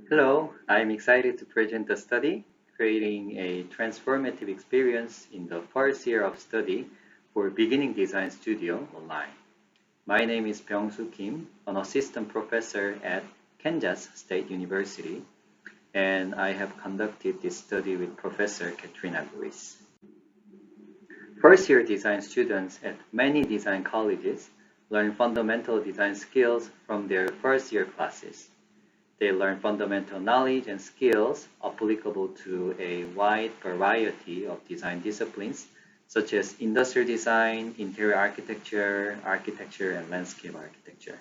Hello, I'm excited to present the study, Creating a Transformative Experience in the First Year of Study for Beginning Design Studio Online. My name is Byung-Soo Kim, an assistant professor at Kansas State University, and I have conducted this study with Professor Katrina Lewis. First-year design students at many design colleges learn fundamental design skills from their first-year classes. They learn fundamental knowledge and skills applicable to a wide variety of design disciplines, such as industrial design, interior architecture, and landscape architecture.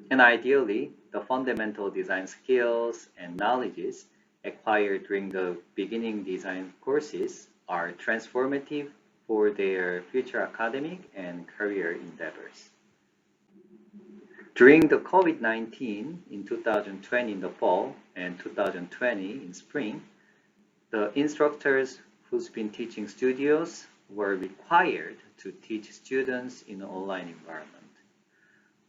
And ideally, the fundamental design skills and knowledges acquired during the beginning design courses are transformative for their future academic and career endeavors. During the COVID-19 in 2020 in the fall and 2020 in spring, the instructors who's been teaching studios were required to teach students in an online environment.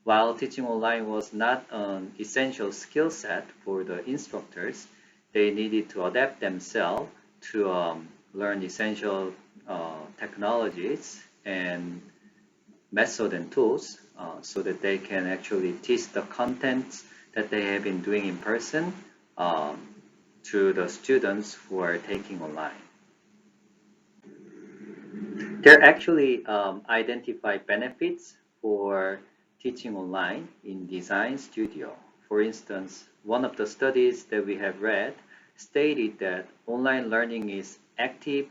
While teaching online was not an essential skill set for the instructors, they needed to adapt themselves to learn essential technologies and methods and tools so that they can actually teach the contents that they have been doing in person to the students who are taking online. There are actually identified benefits for teaching online in Design Studio. For instance, one of the studies that we have read stated that online learning is active,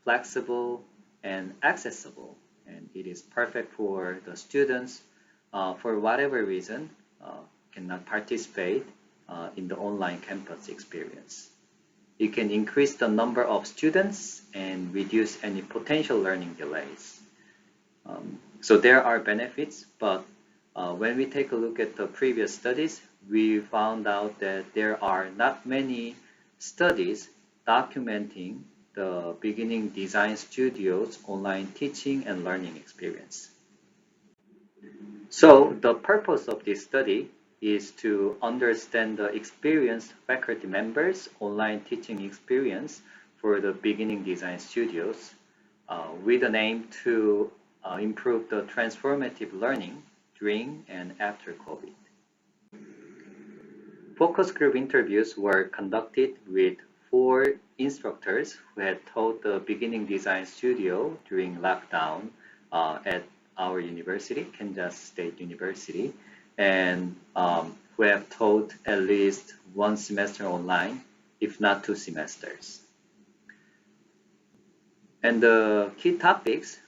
flexible, and accessible, and it is perfect for the students for whatever reason cannot participate in the online campus experience. It can increase the number of students and reduce any potential learning delays. So there are benefits, but when we take a look at the previous studies, we found out that there are not many studies documenting the beginning design studio's online teaching and learning experience. So the purpose of this study is to understand the experienced faculty members' online teaching experience for the beginning design studios with an aim to improve the transformative learning during and after COVID. Focus group interviews were conducted with 4 instructors who had taught the beginning design studio during lockdown at our university, Kansas State University, and who have taught at least 1 semester online, if not 2 semesters. And the key topics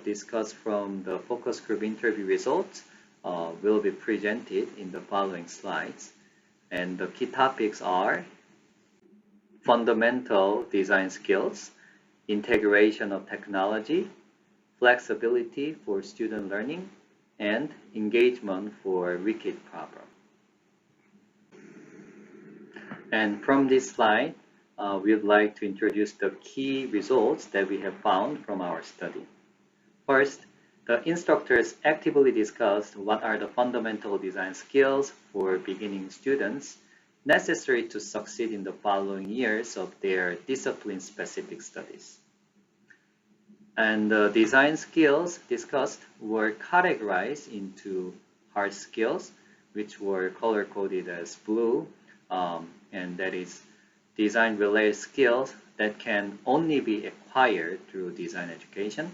discussed from the focus group interview results will be presented in the following slides. And the key topics are fundamental design skills, integration of technology, flexibility for student learning, and engagement for wicked problem. And from this slide, we would like to introduce the key results that we have found from our study. First, the instructors actively discussed what are the fundamental design skills for beginning students necessary to succeed in the following years of their discipline-specific studies. And the design skills discussed were categorized into hard skills, which were color-coded as blue, and that is design-related skills that can only be acquired through design education.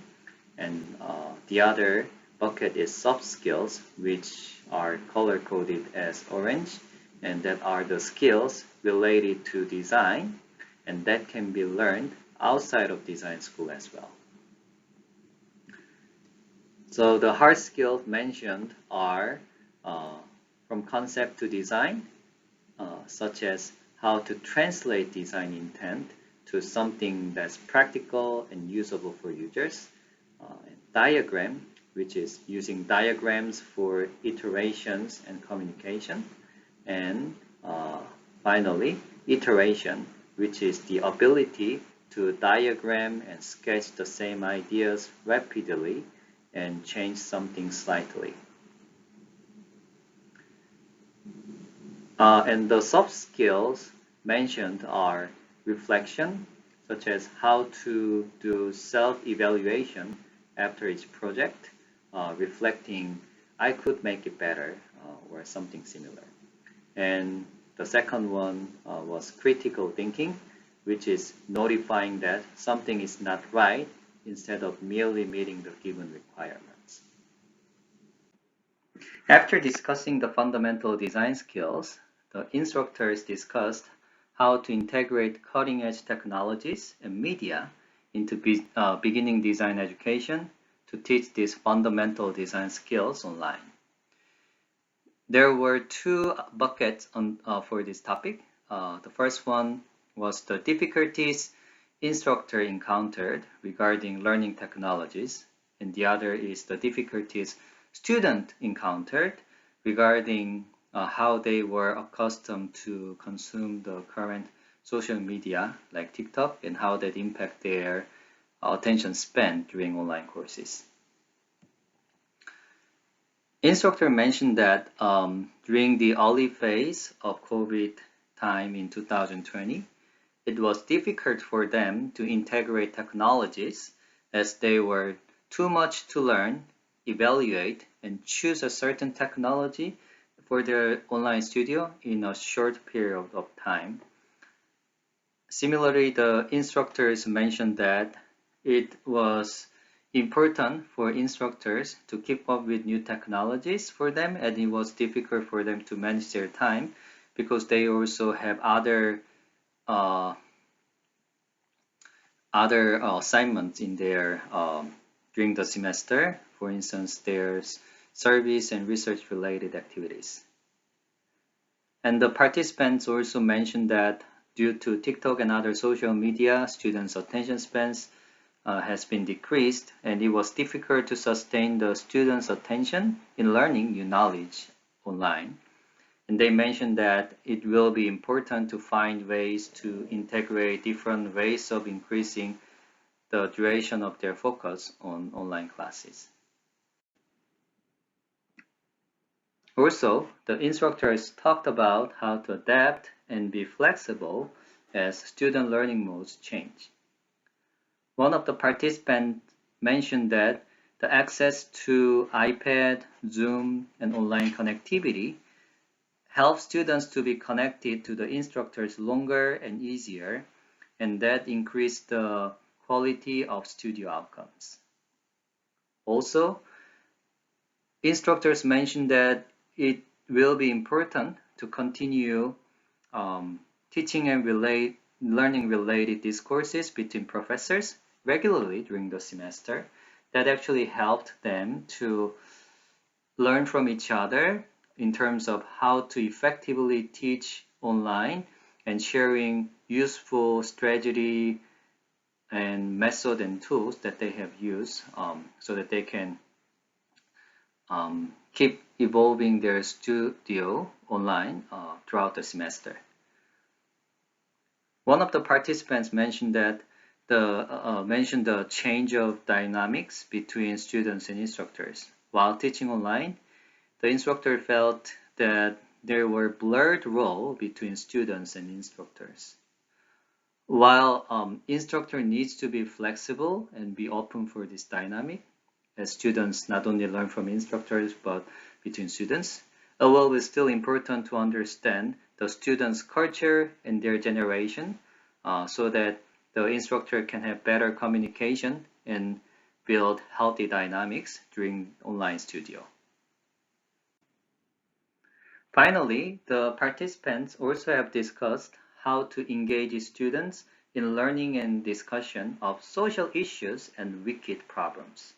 And the other bucket is soft skills, which are color-coded as orange, and that are the skills related to design, and that can be learned outside of design school as well. So the hard skills mentioned are from concept to design, such as how to translate design intent to something that's practical and usable for users. Diagram, which is using diagrams for iterations and communication. And finally, iteration, which is the ability to diagram and sketch the same ideas rapidly and change something slightly. And the soft skills mentioned are reflection, such as how to do self-evaluation after each project, reflecting I could make it better or something similar. And the second one was critical thinking, which is notifying that something is not right instead of merely meeting the given requirements. After discussing the fundamental design skills, the instructors discussed how to integrate cutting-edge technologies and media into beginning design education to teach these fundamental design skills online. There were two buckets for this topic. The first one was the difficulties instructor encountered regarding learning technologies, and the other is the difficulties student encountered regarding how they were accustomed to consume the current social media like TikTok and how that impact their attention span during online courses. Instructor mentioned that during the early phase of COVID time in 2020, it was difficult for them to integrate technologies as they were too much to learn, evaluate, and choose a certain technology for their online studio in a short period of time. Similarly, the instructors mentioned that it was important for instructors to keep up with new technologies for them, and it was difficult for them to manage their time because they also have other assignments in their during the semester. For instance, there's service and research related activities. And the participants also mentioned that due to TikTok and other social media, students' attention spans has been decreased, and it was difficult to sustain the students' attention in learning new knowledge online. And they mentioned that it will be important to find ways to integrate different ways of increasing the duration of their focus on online classes. Also, the instructors talked about how to adapt and be flexible as student learning modes change. One of the participants mentioned that the access to iPad, Zoom, and online connectivity helps students to be connected to the instructors longer and easier, and that increased the quality of studio outcomes. Also, instructors mentioned that it will be important to continue teaching and learning related discourses between professors regularly during the semester. That actually helped them to learn from each other in terms of how to effectively teach online and sharing useful strategy and method and tools that they have used so that they can keep evolving their studio online throughout the semester. One of the participants mentioned that the change of dynamics between students and instructors. While teaching online, the instructor felt that there were blurred roles between students and instructors. While instructor needs to be flexible and be open for this dynamic, as students not only learn from instructors but between students, although it's still important to understand the students' culture and their generation so that the instructor can have better communication and build healthy dynamics during online studio. Finally, the participants also have discussed how to engage students in learning and discussion of social issues and wicked problems.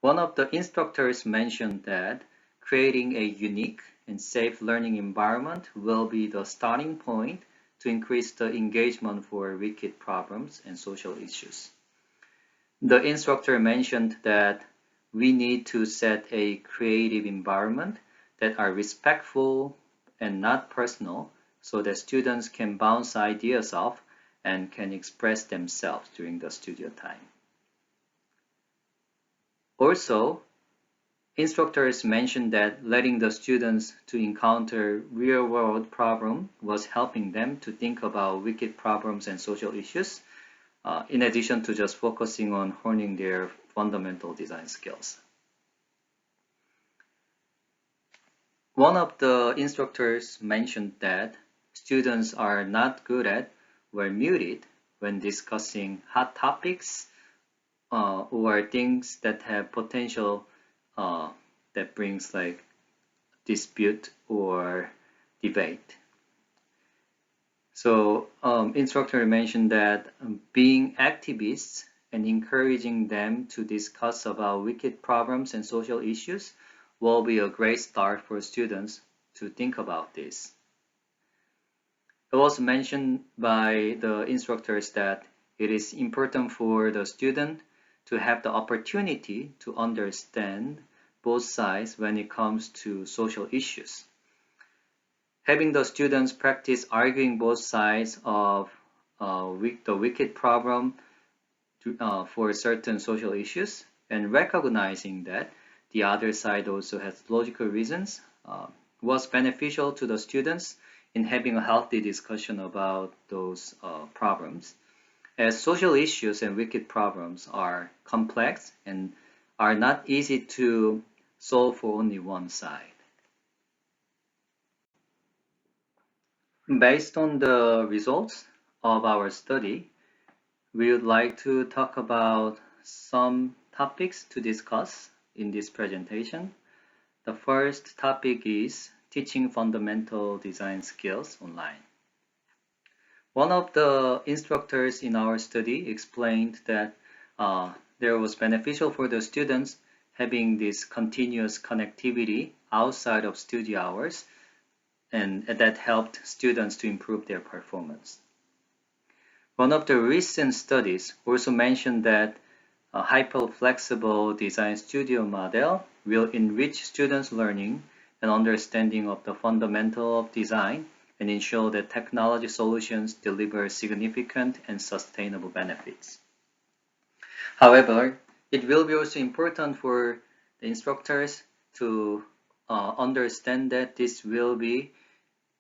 One of the instructors mentioned that creating a unique and safe learning environment will be the starting point to increase the engagement for wicked problems and social issues. The instructor mentioned that we need to set a creative environment that are respectful and not personal so that students can bounce ideas off and can express themselves during the studio time. Also, Instructors mentioned that letting the students to encounter real-world problem was helping them to think about wicked problems and social issues, in addition to just focusing on honing their fundamental design skills. One of the instructors mentioned that students are not good at or muted when discussing hot topics or things that have potential that brings like dispute or debate. So instructor mentioned that being activists and encouraging them to discuss about wicked problems and social issues will be a great start for students to think about this. It was mentioned by the instructors that it is important for the student to have the opportunity to understand both sides when it comes to social issues. Having the students practice arguing both sides of the wicked problem for certain social issues and recognizing that the other side also has logical reasons was beneficial to the students in having a healthy discussion about those problems, as social issues and wicked problems are complex and are not easy to solve for only one side. Based on the results of our study, we would like to talk about some topics to discuss in this presentation. The first topic is teaching fundamental design skills online. One of the instructors in our study explained that there was beneficial for the students having this continuous connectivity outside of study hours, and that helped students to improve their performance. One of the recent studies also mentioned that a hyper-flexible design studio model will enrich students' learning and understanding of the fundamental of design and ensure that technology solutions deliver significant and sustainable benefits. However, it will be also important for the instructors to understand that this will be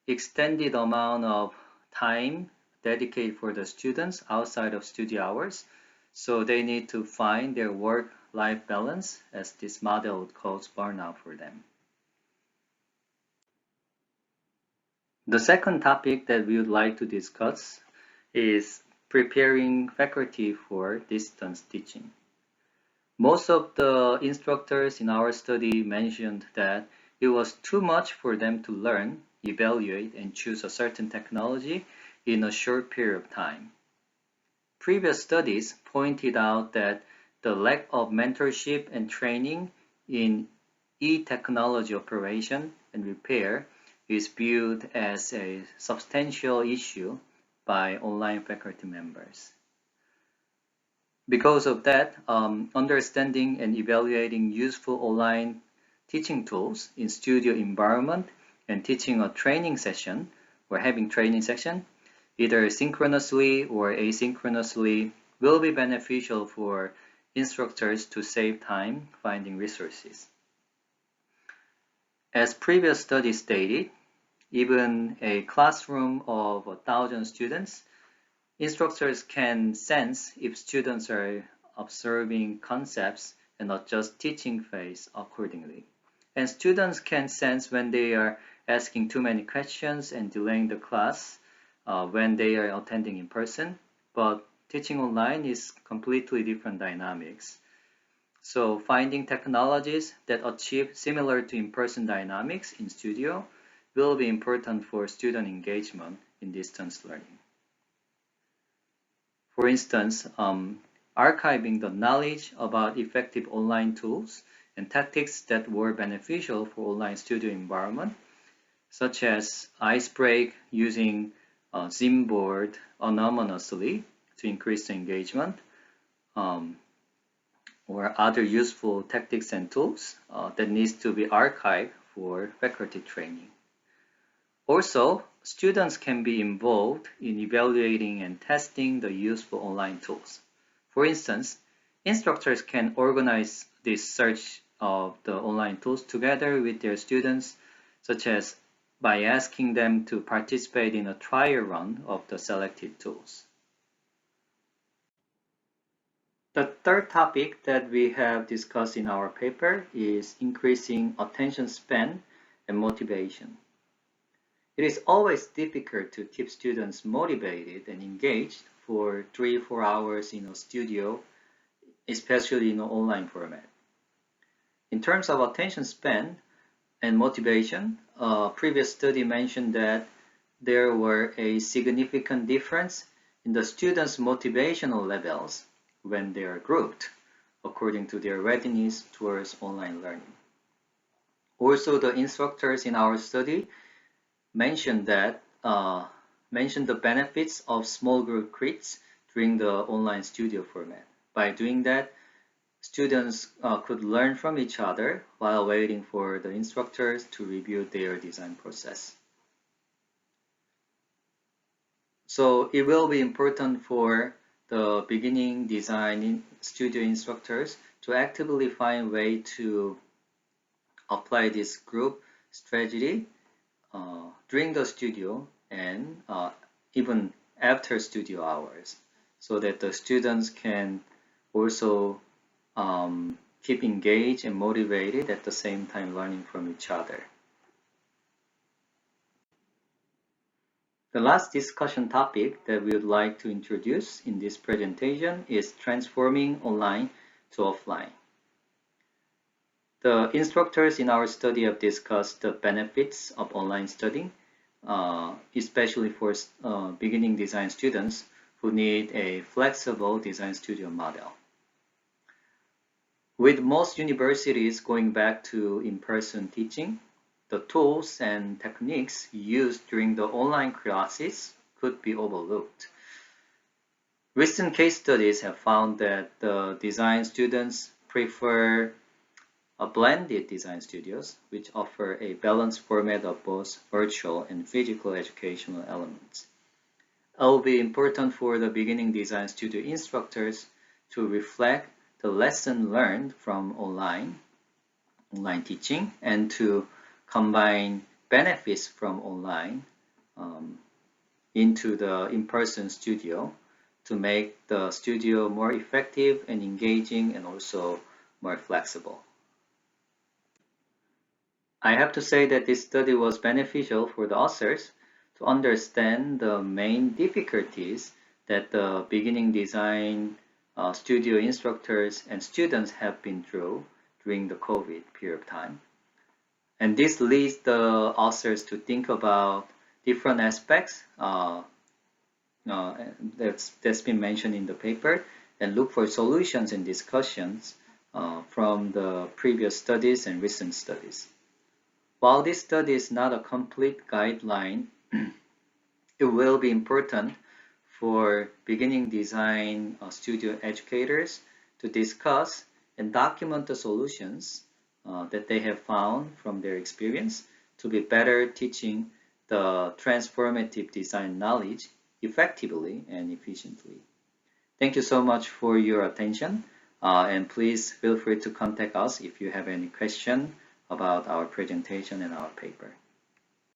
extended amount of time dedicated for the students outside of study hours. So they need to find their work-life balance, as this model would cause burnout for them. The second topic that we would like to discuss is preparing faculty for distance teaching. Most of the instructors in our study mentioned that it was too much for them to learn, evaluate, and choose a certain technology in a short period of time. Previous studies pointed out that the lack of mentorship and training in e-technology operation and repair is viewed as a substantial issue by online faculty members. Because of that, understanding and evaluating useful online teaching tools in studio environment and teaching a training session or having training session, either synchronously or asynchronously, will be beneficial for instructors to save time finding resources. As previous studies stated, even a classroom of 1,000 students, instructors can sense if students are observing concepts and adjust teaching phase accordingly. And students can sense when they are asking too many questions and delaying the class when they are attending in person, but teaching online is completely different dynamics. So finding technologies that achieve similar to in-person dynamics in studio will be important for student engagement in distance learning. For instance, archiving the knowledge about effective online tools and tactics that were beneficial for online studio environment, such as ice break using Zimboard anonymously to increase the engagement, or other useful tactics and tools that needs to be archived for faculty training. Also, students can be involved in evaluating and testing the useful online tools. For instance, instructors can organize this search of the online tools together with their students, such as by asking them to participate in a trial run of the selected tools. The third topic that we have discussed in our paper is increasing attention span and motivation. It is always difficult to keep students motivated and engaged for 3-4 hours in a studio, especially in an online format. In terms of attention span and motivation, a previous study mentioned that there were a significant difference in the students' motivational levels when they are grouped according to their readiness towards online learning. Also, the instructors in our study mentioned the benefits of small group creates during the online studio format. By doing that, students could learn from each other while waiting for the instructors to review their design process. So it will be important for the beginning design studio instructors to actively find way to apply this group strategy during the studio and even after studio hours, so that the students can also keep engaged and motivated at the same time learning from each other. The last discussion topic that we would like to introduce in this presentation is transforming online to offline. The instructors in our study have discussed the benefits of online studying, especially for beginning design students who need a flexible design studio model. With most universities going back to in-person teaching, the tools and techniques used during the online classes could be overlooked. Recent case studies have found that the design students prefer blended design studios, which offer a balanced format of both virtual and physical educational elements. It will be important for the beginning design studio instructors to reflect the lesson learned from online teaching and to combine benefits from online into the in-person studio to make the studio more effective and engaging and also more flexible. I have to say that this study was beneficial for the authors to understand the main difficulties that the beginning design studio instructors and students have been through during the COVID period of time. And this leads the authors to think about different aspects that's been mentioned in the paper and look for solutions and discussions from the previous studies and recent studies. While this study is not a complete guideline, it will be important for beginning design studio educators to discuss and document the solutions that they have found from their experience to be better teaching the transformative design knowledge effectively and efficiently. Thank you so much for your attention, and please feel free to contact us if you have any question about our presentation and our paper.